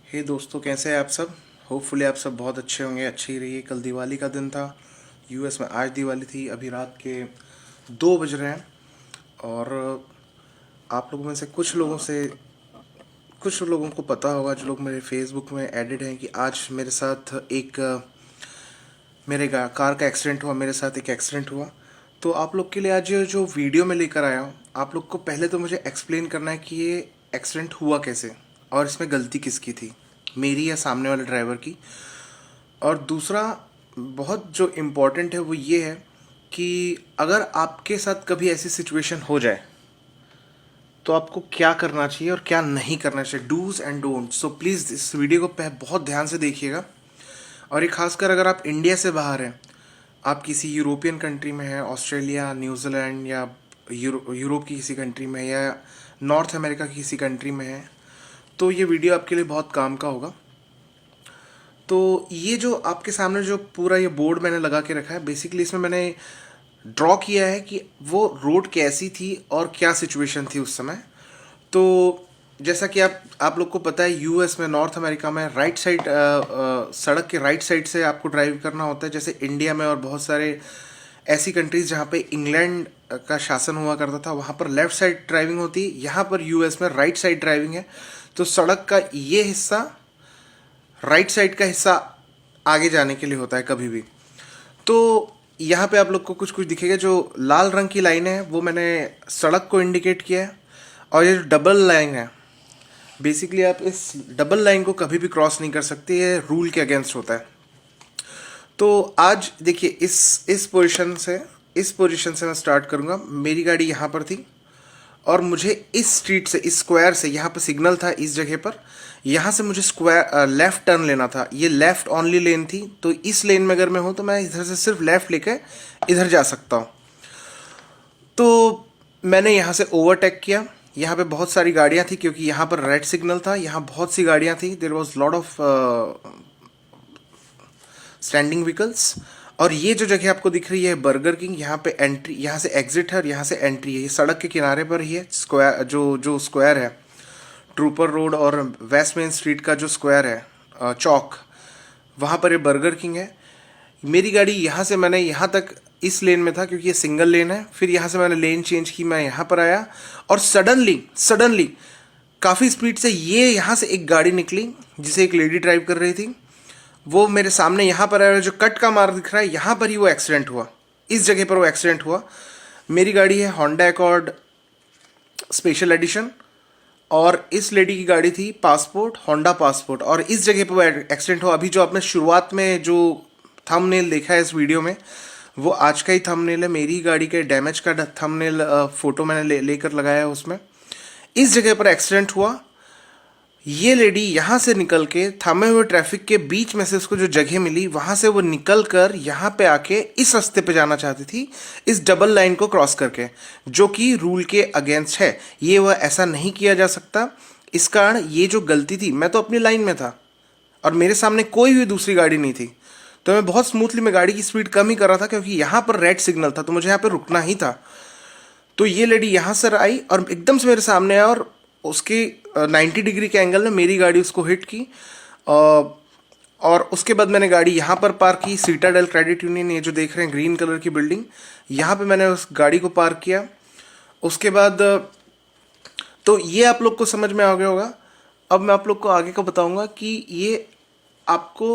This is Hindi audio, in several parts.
हे दोस्तों, कैसे हैं आप सब। होपफुली आप सब बहुत अच्छे होंगे, अच्छे ही रहिए। कल दिवाली का दिन था यूएस में, आज दिवाली थी। अभी रात के 2 बज रहे हैं और आप लोगों में से कुछ लोगों को पता होगा, जो लोग मेरे फेसबुक में एडिड हैं, कि आज मेरे साथ कार का एक्सीडेंट हुआ। मेरे साथ एक एक्सीडेंट हुआ। तो आप लोग के लिए आज ये जो वीडियो मैं लेकर आया हूँ, आप लोग को पहले तो मुझे एक्सप्लेन करना है कि ये एक्सीडेंट हुआ कैसे और इसमें गलती किसकी थी, मेरी या सामने वाले ड्राइवर की। और दूसरा बहुत जो इम्पोर्टेंट है वो ये है कि अगर आपके साथ कभी ऐसी सिचुएशन हो जाए तो आपको क्या करना चाहिए और क्या नहीं करना चाहिए, dos and don't. So please इस वीडियो को बहुत ध्यान से देखिएगा। और ये खासकर अगर आप इंडिया से बाहर हैं, आप किसी यूरोपियन कंट्री में हैं, ऑस्ट्रेलिया, न्यूजीलैंड या यूरोप की किसी कंट्री में या नॉर्थ अमेरिका की किसी कंट्री में हैं, तो ये वीडियो आपके लिए बहुत काम का होगा। तो ये जो आपके सामने जो पूरा ये बोर्ड मैंने लगा के रखा है, बेसिकली इसमें मैंने ड्रॉ किया है कि वो रोड कैसी थी और क्या सिचुएशन थी उस समय। तो जैसा कि आप लोग को पता है, यूएस में, नॉर्थ अमेरिका में राइट साइड, सड़क के राइट साइड से आपको ड्राइव करना होता है। जैसे इंडिया में और बहुत सारे ऐसी कंट्रीज़ जहाँ पे इंग्लैंड का शासन हुआ करता था, वहाँ पर लेफ़्ट साइड ड्राइविंग होती है। यहाँ पर यूएस में राइट साइड ड्राइविंग है। तो सड़क का ये हिस्सा, राइट साइड का हिस्सा आगे जाने के लिए होता है कभी भी। तो यहाँ पे आप लोग को कुछ कुछ दिखेगा। जो लाल रंग की लाइन है वो मैंने सड़क को इंडिकेट किया है। और ये जो डबल लाइन है, बेसिकली आप इस डबल लाइन को कभी भी क्रॉस नहीं कर सकते, ये रूल के अगेंस्ट होता है। तो आज देखिए, इस पोजीशन से मैं स्टार्ट करूँगा। मेरी गाड़ी यहाँ पर थी और मुझे इस स्ट्रीट से, इस स्क्वायर से, यहाँ पर सिग्नल था इस जगह पर, यहाँ से मुझे लेफ़्ट टर्न लेना था। ये लेफ़्ट ओनली लेन थी। तो इस लेन में अगर मैं हूँ तो मैं इधर से सिर्फ लेफ़्ट लेकर इधर जा सकता हूँ। तो मैंने यहाँ से ओवरटेक किया। यहाँ पे बहुत सारी गाड़ियाँ थी क्योंकि यहाँ पर रेड सिग्नल था, यहाँ बहुत सी गाड़ियाँ थी। There was lot of standing vehicles. और ये जो जगह आपको दिख रही है बर्गर किंग, यहाँ पे एंट्री, यहाँ से एग्जिट है और यहाँ से एंट्री है। ये सड़क के किनारे पर ही है। स्क्वायर, जो स्क्वायर है, ट्रूपर रोड और वेस्ट मेन स्ट्रीट का जो स्क्वायर है, चौक, वहाँ पर ये बर्गर किंग है। मेरी गाड़ी यहाँ से, मैंने यहाँ तक इस लेन में था क्योंकि ये सिंगल लेन है। फिर यहाँ से मैंने लेन चेंज की, मैं यहाँ पर आया और सडनली काफ़ी स्पीड से ये यहाँ से एक गाड़ी निकली जिसे एक लेडी ड्राइव कर रही थी। वो मेरे सामने यहाँ पर आया। जो कट का मार्क दिख रहा है, यहाँ पर ही वो एक्सीडेंट हुआ। इस जगह पर वो एक्सीडेंट हुआ। मेरी गाड़ी है होंडा अकॉर्ड स्पेशल एडिशन और इस लेडी की गाड़ी थी पासपोर्ट, होंडा पासपोर्ट। और इस जगह पर वो एक्सीडेंट हुआ। अभी जो आपने शुरुआत में जो थंबनेल देखा है इस वीडियो में, वो आज का ही थंबनेल है। मेरी गाड़ी के डैमेज का थंबनेल फोटो मैंने लेकर लगाया है उसमें। इस जगह पर एक्सीडेंट हुआ। ये लेडी यहाँ से निकल के थमे हुए ट्रैफिक के बीच में से उसको जो जगह मिली, वहाँ से वो निकल कर यहाँ पे आके इस रास्ते पे जाना चाहती थी, इस डबल लाइन को क्रॉस करके, जो कि रूल के अगेंस्ट है। ये वह ऐसा नहीं किया जा सकता। इस कारण ये जो गलती थी, मैं तो अपनी लाइन में था और मेरे सामने कोई भी दूसरी गाड़ी नहीं थी। तो मैं बहुत स्मूथली, मैं गाड़ी की स्पीड कम ही कर रहा था क्योंकि यहाँ पर रेड सिग्नल था, तो मुझे यहाँ पर रुकना ही था। तो ये लेडी यहाँ से आई और एकदम से मेरे सामने आया और उसके 90 डिग्री के एंगल में मेरी गाड़ी उसको हिट की। और उसके बाद मैंने गाड़ी यहाँ पर पार्क की, सीटाडेल क्रेडिट यूनियन, ये जो देख रहे हैं ग्रीन कलर की बिल्डिंग, यहाँ पे मैंने उस गाड़ी को पार्क किया। उसके बाद तो ये आप लोग को समझ में आ गया होगा। अब मैं आप लोग को आगे का बताऊंगा कि ये आपको,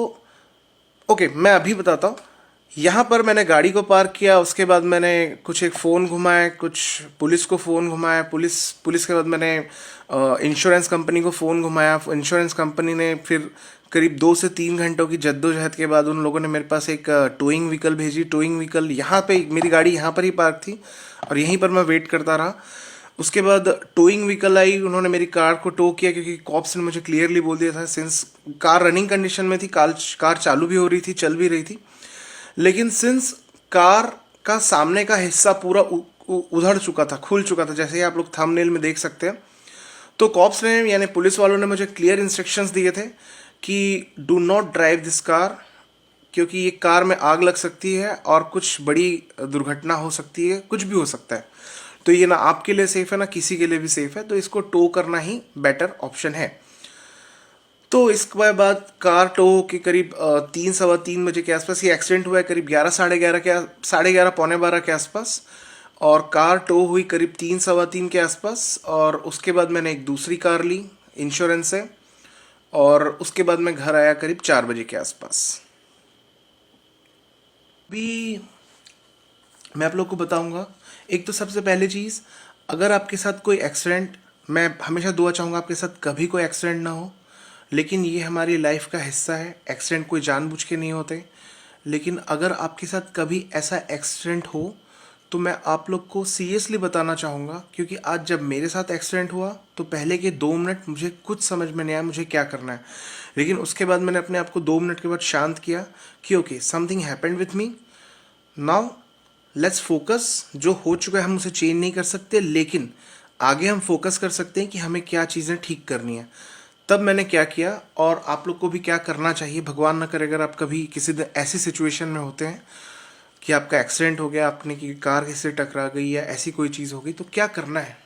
ओके, मैं अभी बताता हूँ। यहाँ पर मैंने गाड़ी को पार्क किया, उसके बाद मैंने कुछ एक फ़ोन घुमाया, कुछ पुलिस को फ़ोन घुमाया, पुलिस के बाद मैंने इंश्योरेंस कंपनी को फ़ोन घुमाया। इंश्योरेंस कंपनी ने फिर करीब 2 से 3 घंटों की जद्दोजहद के बाद उन लोगों ने मेरे पास एक टोइंग व्हीकल भेजी। टोइंग व्हीकल यहाँ पे, मेरी गाड़ी यहाँ पर ही पार्क थी और यहीं पर मैं वेट करता रहा। उसके बाद टोइंग व्हीकल आई, उन्होंने मेरी कार को टो किया क्योंकि कॉप्स ने मुझे क्लियरली बोल दिया था, सिंस कार रनिंग कंडीशन में थी, कार चालू भी हो रही थी, चल भी रही थी, लेकिन सिंस कार का सामने का हिस्सा पूरा उधड़ चुका था, खुल चुका था, जैसे ही आप लोग थंबनेल में देख सकते हैं। तो कॉप्स ने, यानी पुलिस वालों ने मुझे क्लियर इंस्ट्रक्शंस दिए थे कि do not drive this car, क्योंकि ये कार में आग लग सकती है और कुछ बड़ी दुर्घटना हो सकती है, कुछ भी हो सकता है। तो ये ना आपके लिए सेफ है ना किसी के लिए भी सेफ है, तो इसको टो करना ही बेटर ऑप्शन है। तो इसके बाद कार टो के करीब 3 सवा 3 बजे के आसपास ये एक्सीडेंट हुआ है, करीब 11 साढ़े 11 पौने 12 के आसपास। और कार टो हुई करीब 3 सवा 3 के आसपास, और उसके बाद मैंने एक दूसरी कार ली इंश्योरेंस से, और उसके बाद मैं घर आया करीब 4 बजे के आसपास। भी मैं आप लोग को बताऊंगा। एक तो सबसे पहली चीज़, अगर आपके साथ कोई एक्सीडेंट, मैं हमेशा दुआ चाहूँगा आपके साथ कभी कोई एक्सीडेंट ना हो, लेकिन ये हमारी लाइफ का हिस्सा है। एक्सीडेंट कोई जानबूझ के नहीं होते, लेकिन अगर आपके साथ कभी ऐसा एक्सीडेंट हो तो मैं आप लोग को सीरियसली बताना चाहूँगा, क्योंकि आज जब मेरे साथ एक्सीडेंट हुआ तो पहले के 2 मिनट मुझे कुछ समझ में नहीं आया मुझे क्या करना है, लेकिन उसके बाद मैंने अपने आप को 2 मिनट के बाद शांत किया कि okay, something happened with me, now let's focus. जो हो चुका है हम उसे चेंज नहीं कर सकते, लेकिन आगे हम फोकस कर सकते हैं कि हमें क्या चीज़ें ठीक करनी है। तब मैंने क्या किया, और आप लोग को भी क्या करना चाहिए, भगवान ना करे अगर आप कभी किसी दिन ऐसी सिचुएशन में होते हैं कि आपका एक्सीडेंट हो गया, आपने की कार किसी से टकरा गई या ऐसी कोई चीज़ हो गई, तो क्या करना है।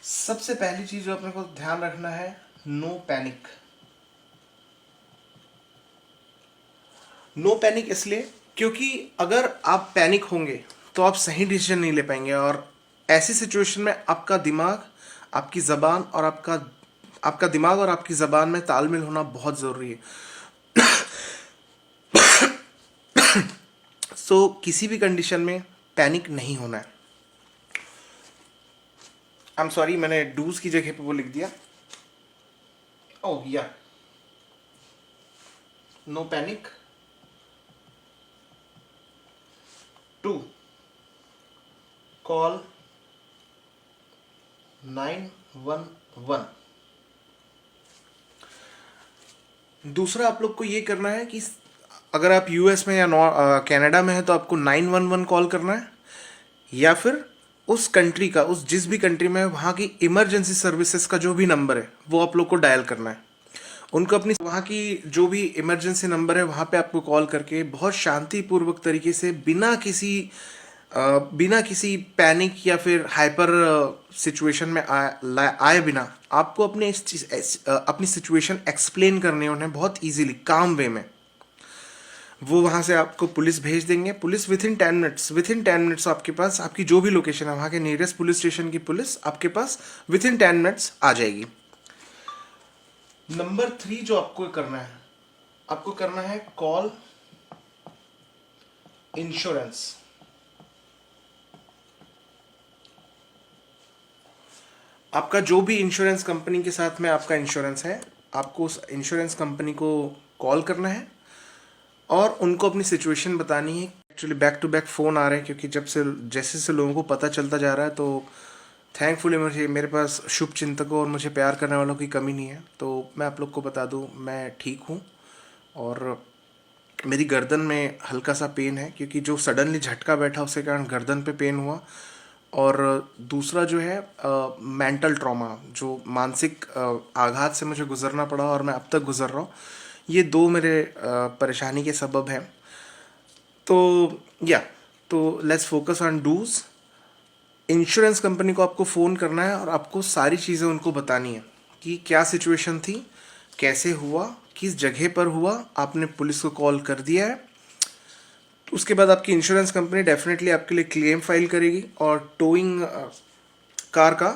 सबसे पहली चीज़ जो अपने को ध्यान रखना है, नो पैनिक। नो पैनिक इसलिए क्योंकि अगर आप पैनिक होंगे तो आप सही डिसीजन नहीं ले पाएंगे, और ऐसी सिचुएशन में आपका दिमाग, आपकी ज़बान और आपका दिमाग और आपकी ज़बान में तालमेल होना बहुत ज़रूरी है। सो किसी भी कंडीशन में पैनिक नहीं होना है। आई एम सॉरी, मैंने डूज की जगह पे वो लिख दिया। ओह या, नो पैनिक। 2, कॉल 911। दूसरा आप लोग को ये करना है कि अगर आप यूएस में या कनाडा में है तो आपको 911 कॉल करना है, या फिर उस कंट्री का, उस जिस भी कंट्री में है वहाँ की इमरजेंसी सर्विसेज का जो भी नंबर है वो आप लोग को डायल करना है। उनको अपनी वहाँ की जो भी इमरजेंसी नंबर है वहाँ पे आपको कॉल करके बहुत शांतिपूर्वक तरीके से, बिना किसी पैनिक या फिर हाइपर सिचुएशन में आए बिना आपको अपनी सिचुएशन एक्सप्लेन करनी है उन्हें बहुत इजीली, काम वे में। वो वहाँ से आपको पुलिस भेज देंगे। पुलिस विथिन 10 मिनट्स आपके पास, आपकी जो भी लोकेशन है वहाँ के नियरेस्ट पुलिस स्टेशन की पुलिस आपके पास विथिन 10 मिनट्स आ जाएगी। नंबर 3 जो आपको करना है कॉल इंश्योरेंस। आपका जो भी इंश्योरेंस कंपनी के साथ में आपका इंश्योरेंस है, आपको उस इंश्योरेंस कंपनी को कॉल करना है और उनको अपनी सिचुएशन बतानी है। Actually back to back phone आ रहे हैं, क्योंकि जैसे से लोगों को पता चलता जा रहा है, तो थैंकफुली मेरे पास शुभ चिंतकों और मुझे प्यार करने वालों की कमी नहीं है। तो मैं आप लोग को बता दूं, मैं ठीक हूं, और मेरी गर्दन में हल्का सा पेन है, क्योंकि जो सडनली झटका बैठा उसके कारण गर्दन पे पेन हुआ। और दूसरा जो है मेंटल ट्रॉमा, जो मानसिक आघात से मुझे गुजरना पड़ा और मैं अब तक गुजर रहा हूँ। ये 2 मेरे परेशानी के सबब हैं। तो let's focus on dos. Insurance company को आपको फ़ोन करना है और आपको सारी चीज़ें उनको बतानी है कि क्या सिचुएशन थी, कैसे हुआ, किस जगह पर हुआ, आपने पुलिस को कॉल कर दिया है। उसके बाद आपकी इंश्योरेंस कंपनी डेफिनेटली आपके लिए क्लेम फाइल करेगी और टोइंग कार का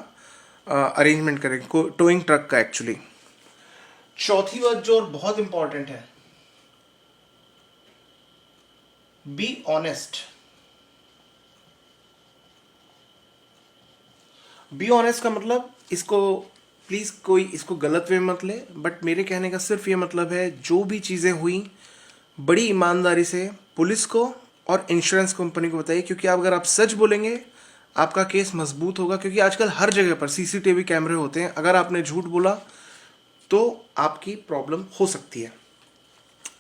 अरेंजमेंट करेगी, टोइंग ट्रक का एक्चुअली। चौथी बात जो और बहुत इंपॉर्टेंट है, बी ऑनेस्ट। बी ऑनेस्ट का मतलब, इसको प्लीज़ कोई इसको गलत वे मत ले, बट मेरे कहने का सिर्फ ये मतलब है, जो भी चीज़ें हुई बड़ी ईमानदारी से पुलिस को और इंश्योरेंस कंपनी को बताइए, क्योंकि अगर आप सच बोलेंगे आपका केस मजबूत होगा। क्योंकि आजकल हर जगह पर सीसीटीवी कैमरे होते हैं, अगर आपने झूठ बोला तो आपकी प्रॉब्लम हो सकती है।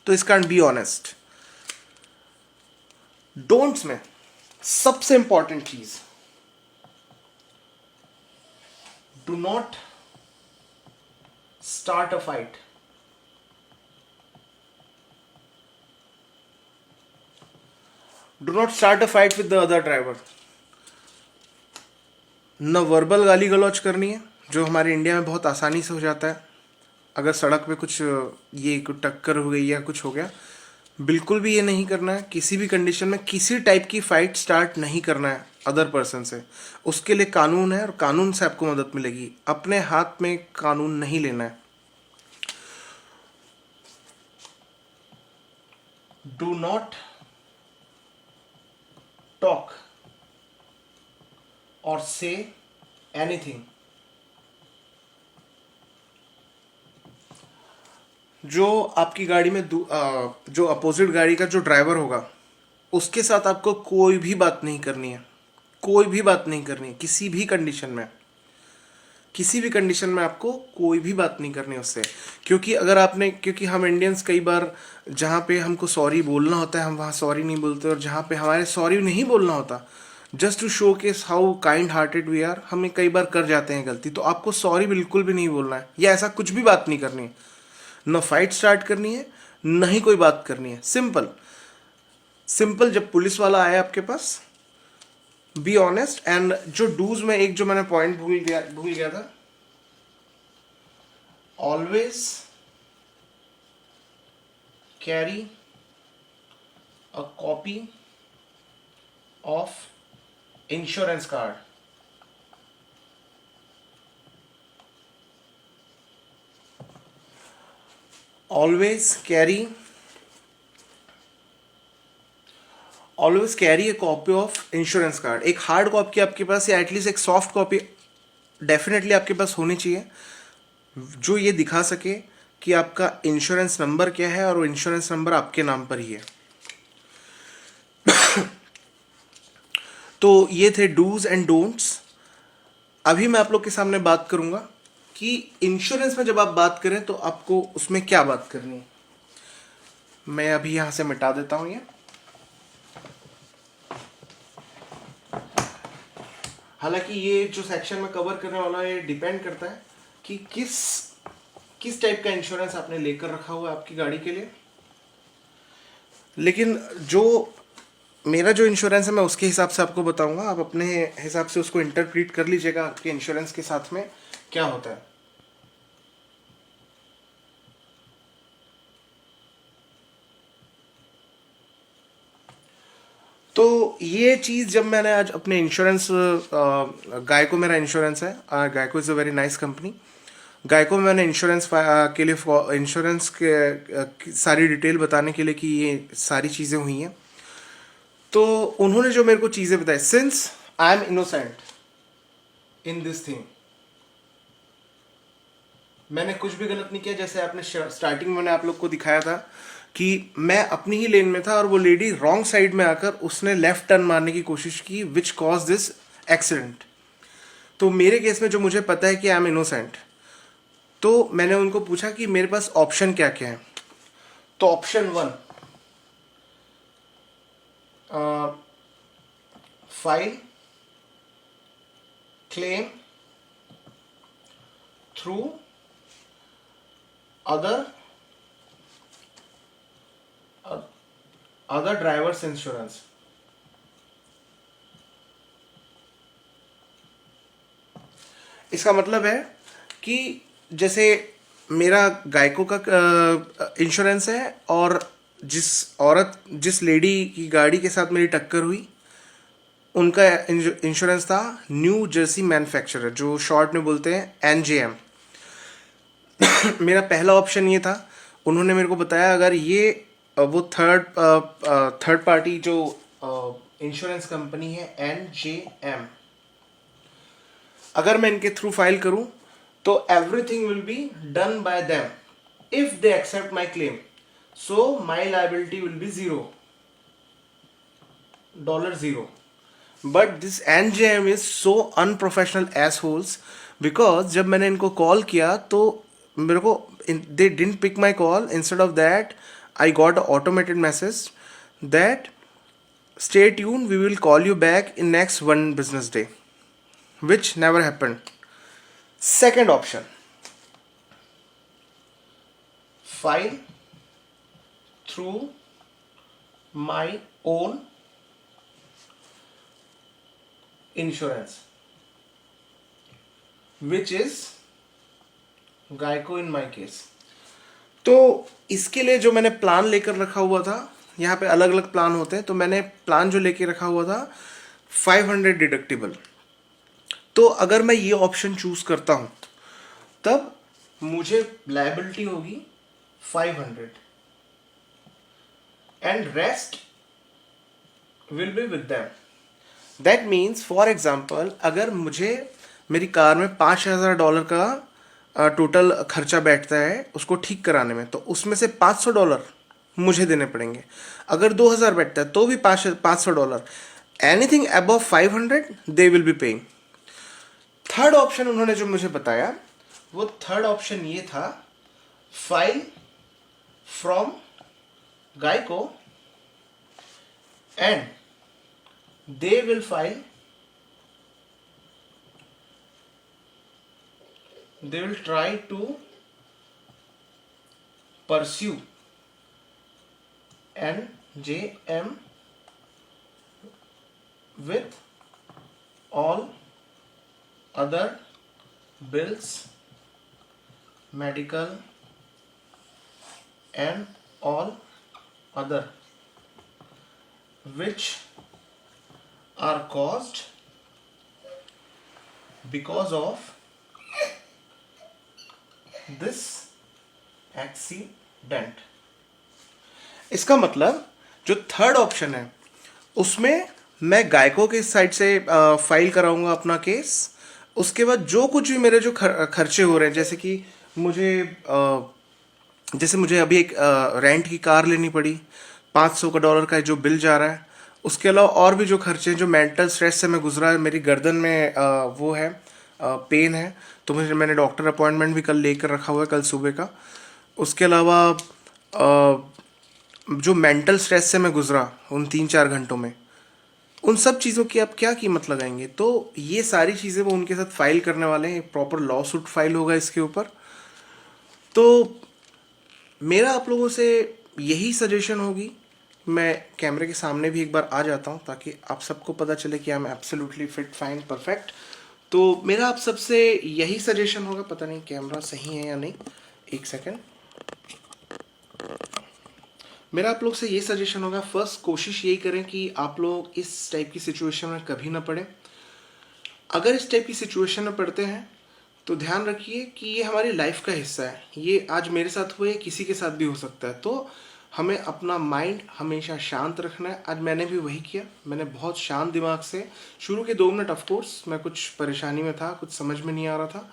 तो इस कारण बी ऑनेस्ट। डोंट्स में सबसे इंपॉर्टेंट चीज, do not start a fight. Do not start a fight with the other driver. न वर्बल गाली गलौज करनी है, जो हमारे इंडिया में बहुत आसानी से हो जाता है, अगर सड़क पे कुछ ये कुछ टक्कर हो गई या कुछ हो गया, बिल्कुल भी ये नहीं करना है। किसी भी कंडीशन में किसी टाइप की फाइट स्टार्ट नहीं करना है अदर पर्सन से। उसके लिए कानून है और कानून से आपको मदद मिलेगी। अपने हाथ में कानून नहीं लेना है। डू नॉट टॉक और से एनीथिंग। जो आपकी गाड़ी में जो अपोजिट गाड़ी का जो ड्राइवर होगा, उसके साथ आपको कोई भी बात नहीं करनी है। कोई भी बात नहीं करनी है किसी भी कंडीशन में। किसी भी कंडीशन में आपको कोई भी बात नहीं करनी उससे। क्योंकि हम इंडियंस कई बार जहाँ पे हमको सॉरी बोलना होता है हम वहाँ सॉरी नहीं बोलते, और जहाँ पे हमारे सॉरी नहीं बोलना होता, just to showcase how kind hearted we are, हमें कई बार कर जाते हैं गलती। तो आपको सॉरी बिल्कुल भी नहीं बोलना है, या ऐसा कुछ भी बात नहीं करनी है। न फाइट स्टार्ट करनी है, न ही कोई बात करनी है। Simple simple. जब पुलिस वाला आया आपके पास, बी ऑनेस्ट। एंड जो डूज में एक जो मैंने पॉइंट भूल गया था, always carry a copy of insurance card. Always carry A copy of insurance card. एक हार्ड कॉपी आपके पास, या एटलीस्ट एक सॉफ्ट कॉपी डेफिनेटली आपके पास होनी चाहिए, जो ये दिखा सके कि आपका इंश्योरेंस नंबर क्या है और वो इंश्योरेंस नंबर आपके नाम पर ही है। तो ये थे डूज एंड डोंट्स। अभी मैं आप लोग के सामने बात करूंगा कि इंश्योरेंस में जब आप बात करें तो आपको उसमें क्या बात करनी है। मैं अभी यहां से मिटा देता हूं ये। हालांकि ये जो सेक्शन में कवर करने वाला है, ये डिपेंड करता है कि किस टाइप का इंश्योरेंस आपने लेकर रखा हुआ है आपकी गाड़ी के लिए। लेकिन जो मेरा जो इंश्योरेंस है मैं उसके हिसाब से आपको बताऊंगा। आप अपने हिसाब से उसको इंटरप्रीट कर लीजिएगा, आपके इंश्योरेंस के साथ में क्या होता है। तो ये चीज़ जब मैंने आज अपने इंश्योरेंस, गायको मेरा इंश्योरेंस है, GEICO is a very nice company. GEICO में मैंने इंश्योरेंस के लिए इंश्योरेंस के सारी डिटेल बताने के लिए कि ये सारी चीज़ें हुई हैं, तो उन्होंने जो मेरे को चीज़ें बताई, since I am innocent in this thing, मैंने कुछ भी गलत नहीं किया। जैसे आपने स्टार्टिंग में मैंने आप लोग को दिखाया था कि मैं अपनी ही लेन में था और वो लेडी रॉन्ग साइड में आकर उसने लेफ्ट टर्न मारने की कोशिश की, विच कॉज दिस एक्सीडेंट। तो मेरे केस में जो मुझे पता है कि आई एम इनोसेंट, तो मैंने उनको पूछा कि मेरे पास ऑप्शन क्या क्या है। तो option 1, file claim through other drivers insurance. इसका मतलब है कि जैसे मेरा गायको का इंश्योरेंस है, और जिस लेडी की गाड़ी के साथ मेरी टक्कर हुई, उनका इंश्योरेंस था न्यू जर्सी मैन्युफैक्चरर, जो शॉर्ट में बोलते हैं एनजेएम। मेरा पहला ऑप्शन ये था। उन्होंने मेरे को बताया अगर ये वो थर्ड पार्टी जो इंश्योरेंस कंपनी है एनजेएम, अगर मैं इनके थ्रू फाइल करूं तो everything will be done by them if they accept my claim, so my liability will be $0। But this NJM is so unprofessional assholes, because जब मैंने इनको कॉल किया तो मेरे को they didn't pick my call. Instead of that I got a automated message that stay tuned, we will call you back in next 1 business day, which never happened. Second option, file through my own insurance, which is GEICO in my case. तो इसके लिए जो मैंने प्लान लेकर रखा हुआ था, यहाँ पे अलग अलग प्लान होते हैं, तो मैंने प्लान जो लेके रखा हुआ था 500 डिडक्टिबल। तो अगर मैं ये ऑप्शन चूज करता हूँ तब मुझे लायबिलिटी होगी 500 and rest will be with them. That means for example अगर मुझे मेरी कार में $5,000 का टोटल खर्चा बैठता है उसको ठीक कराने में, तो उसमें से $500 मुझे देने पड़ेंगे। अगर 2,000 बैठता है तो भी $500। Anything above 500 they will be paying. Third option उन्होंने जो मुझे बताया वो थर्ड ऑप्शन ये था, file from GEICO and they will file, they will try to pursue NJM with all other bills, medical and all other which are caused because of this accident। इसका मतलब जो थर्ड ऑप्शन है उसमें मैं गायको के साइड से फाइल कराऊंगा अपना केस। उसके बाद जो कुछ भी मेरे जो खर्चे हो रहे हैं, जैसे मुझे अभी एक रेंट की कार लेनी पड़ी, $500 का जो बिल जा रहा है, उसके अलावा और भी जो खर्चे हैं, जो मेंटल स्ट्रेस से मैं गुजरा है, मेरी गर्दन में वो है पेन है, तो मैंने डॉक्टर अपॉइंटमेंट भी कल लेकर रखा हुआ है, कल सुबह का। उसके अलावा जो मेंटल स्ट्रेस से मैं गुजरा उन 3-4 घंटों में, उन सब चीज़ों की आप क्या कीमत लगाएंगे। तो ये सारी चीज़ें वो उनके साथ फाइल करने वाले हैं, प्रॉपर लॉ सूट फाइल होगा इसके ऊपर। तो मेरा आप लोगों से यही सजेशन होगी, मैं कैमरे के सामने भी एक बार आ जाता हूँ ताकि आप सबको पता चले कि I am absolutely fit fine perfect. तो मेरा आप सबसे यही सजेशन होगा, पता नहीं कैमरा सही है या नहीं, एक सेकेंड। मेरा आप लोग से ये सजेशन होगा, फर्स्ट कोशिश यही करें कि आप लोग इस टाइप की सिचुएशन में कभी ना पड़े। अगर इस टाइप की सिचुएशन में पड़ते हैं तो ध्यान रखिए कि ये हमारी लाइफ का हिस्सा है, ये आज मेरे साथ हुए किसी के साथ भी हो सकता है। तो हमें अपना माइंड हमेशा शांत रखना है। आज मैंने भी वही किया, मैंने बहुत शांत दिमाग से शुरू के 2 मिनट, ऑफकोर्स मैं कुछ परेशानी में था, कुछ समझ में नहीं आ रहा था,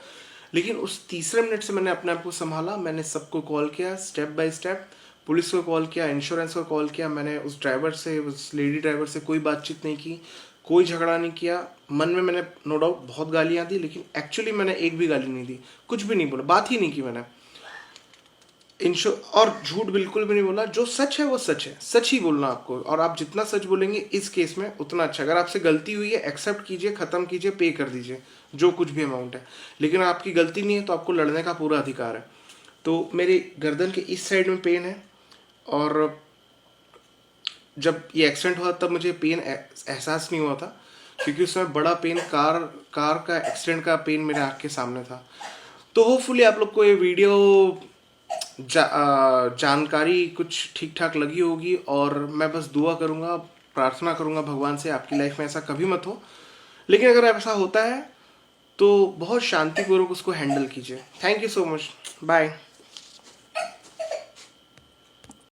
लेकिन उस तीसरे मिनट से मैंने अपने आप को संभाला। मैंने सबको कॉल किया स्टेप बाय स्टेप, पुलिस को कॉल किया, इंश्योरेंस को कॉल किया, मैंने उस ड्राइवर से, उस लेडी ड्राइवर से कोई बातचीत नहीं की, कोई झगड़ा नहीं किया। मन में मैंने नो डाउट बहुत गालियाँ दी, लेकिन एक्चुअली मैंने एक भी गाली नहीं दी, कुछ भी नहीं बोला, बात ही नहीं की मैंने। और झूठ बिल्कुल भी नहीं बोला। जो सच है वो सच है, सच ही बोलना आपको, और आप जितना सच बोलेंगे इस केस में उतना अच्छा। अगर आपसे गलती हुई है एक्सेप्ट कीजिए, ख़त्म कीजिए, पे कर दीजिए जो कुछ भी अमाउंट है। लेकिन आपकी गलती नहीं है तो आपको लड़ने का पूरा अधिकार है। तो मेरी गर्दन के इस साइड में पेन है, और जब ये एक्सीडेंट हुआ तब मुझे पेन एहसास नहीं हुआ था, क्योंकि उस समय बड़ा पेन कार का एक्सीडेंट का पेन मेरे आँख के सामने था। तो होपफुली आप लोग को ये वीडियो जानकारी कुछ ठीक ठाक लगी होगी, और मैं बस दुआ करूँगा, प्रार्थना करूँगा भगवान से आपकी लाइफ में ऐसा कभी मत हो। लेकिन अगर ऐसा होता है तो बहुत शांतिपूर्वक उसको हैंडल कीजिए। Thank you so much, bye.